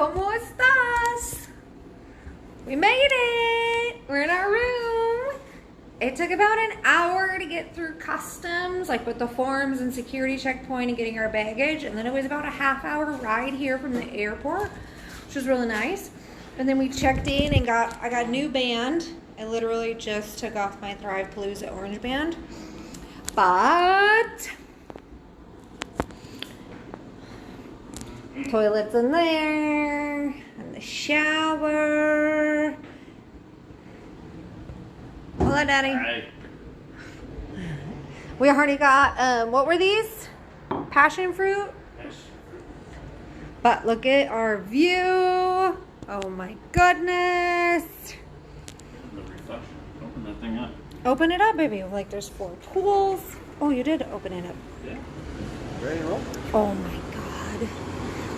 ¿cómo estás? We made it. We're in our room. It took about an hour to get through customs, like with the forms and security checkpoint and getting our baggage. And then it was about a half-hour ride here from the airport, which was really nice. And then we checked in and I got a new band. I literally just took off my Thrive Palooza orange band. But toilet's in there, and the shower. Hello, Daddy. Hi. We already got, what were these? Passion fruit? Yes. But look at our view. Oh my goodness. The reflection. Open that thing up. Open it up, baby. Like there's 4 pools. Oh, you did open it up. Yeah. Ready to roll? Oh my God.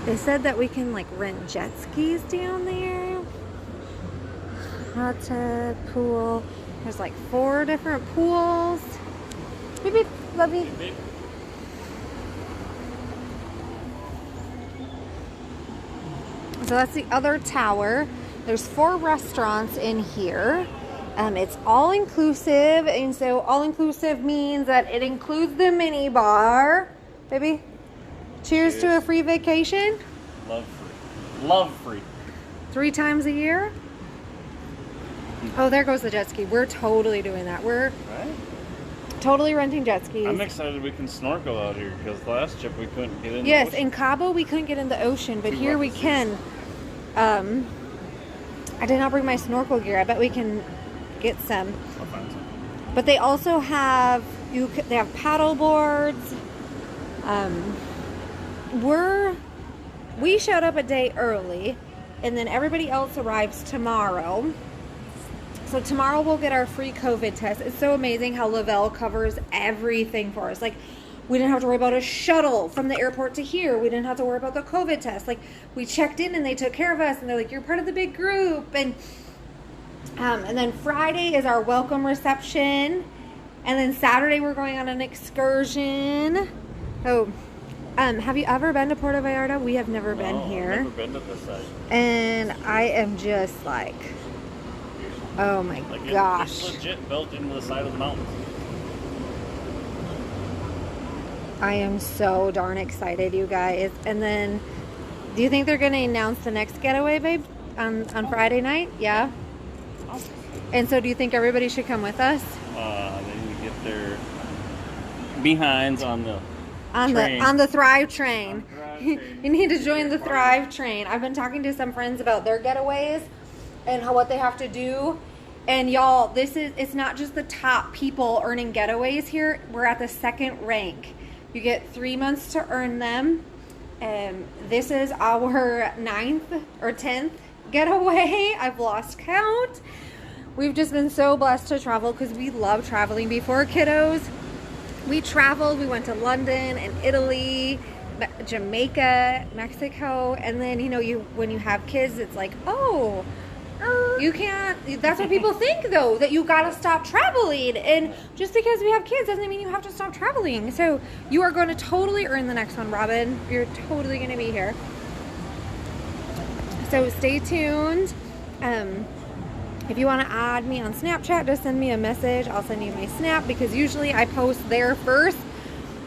They said that we can like rent jet skis down there. Hot tub, pool. There's like 4 different pools. Baby, love you. Hey, So that's the other tower. There's 4 restaurants in here. It's all inclusive, and so all inclusive means that it includes the mini bar. Baby, cheers to a free vacation. Love free. Love free. 3 times a year. Oh, there goes the jet ski. We're totally doing that. We're Right? totally renting jet skis. I'm excited we can snorkel out here because the last trip we couldn't get in. Yes, the ocean. in Cabo we couldn't get in the ocean, but Too here rough we to see. can. I did not bring my snorkel gear. I bet we can get some. I'll find some. But they also have they have paddle boards. We showed up a day early, and then everybody else arrives tomorrow. So tomorrow we'll get our free COVID test. It's so amazing how Lavelle covers everything for us. Like, we didn't have to worry about a shuttle from the airport to here. We didn't have to worry about the COVID test. Like, we checked in and they took care of us, and they're like, you're part of the big group. And then Friday is our welcome reception. And then Saturday we're going on an excursion. Oh, have you ever been to Puerto Vallarta? We have never been here. I've never been to this side. And I am just like, oh my Like gosh. It's legit built into the side of the mountains. I am so darn excited, you guys. And then, do you think they're going to announce the next getaway, babe, on Friday night? Yeah? And so do you think everybody should come with us? They need to get their behinds on the train. On the Thrive train. Thrive train. You need to join the Thrive train. I've been talking to some friends about their getaways and what they have to do. And y'all, it's not just the top people earning getaways here. We're at the 2nd rank. You get 3 months to earn them. This is our 9th or 10th getaway. I've lost count. We've just been so blessed to travel because we love traveling. Before kiddos, we traveled. We went to London and Italy, Jamaica, Mexico. And then, when you have kids, it's like, oh, you can't. That's what people think, though, that you got to stop traveling. And just because we have kids doesn't mean you have to stop traveling. So you are going to totally earn the next one, Robin. You're totally going to be here. So stay tuned. If you want to add me on Snapchat, just send me a message. I'll send you my Snap because usually I post there first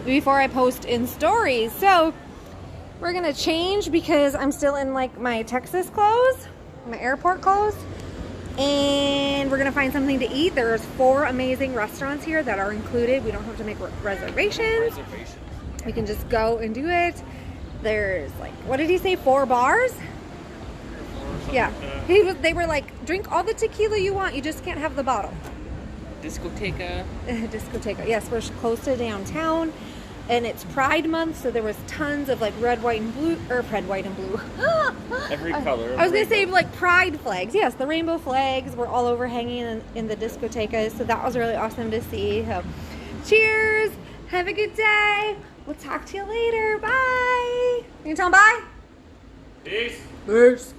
before I post in stories. So we're going to change because I'm still in like my Texas clothes, my airport clothes. And we're going to find something to eat. There's 4 amazing restaurants here that are included. We don't have to make reservations. We can just go and do it. There's like, what did he say? 4 bars? Yeah, they were like, drink all the tequila you want, you just can't have the bottle. Discoteca. Discoteca. Yes, we're close to downtown, and it's Pride Month, so there was tons of like red, white, and blue. Every color. I was gonna say like Pride flags. Yes, the rainbow flags were all over hanging in the discoteca, so that was really awesome to see. So, cheers. Have a good day. We'll talk to you later. Bye. You can tell them bye. Peace. Peace.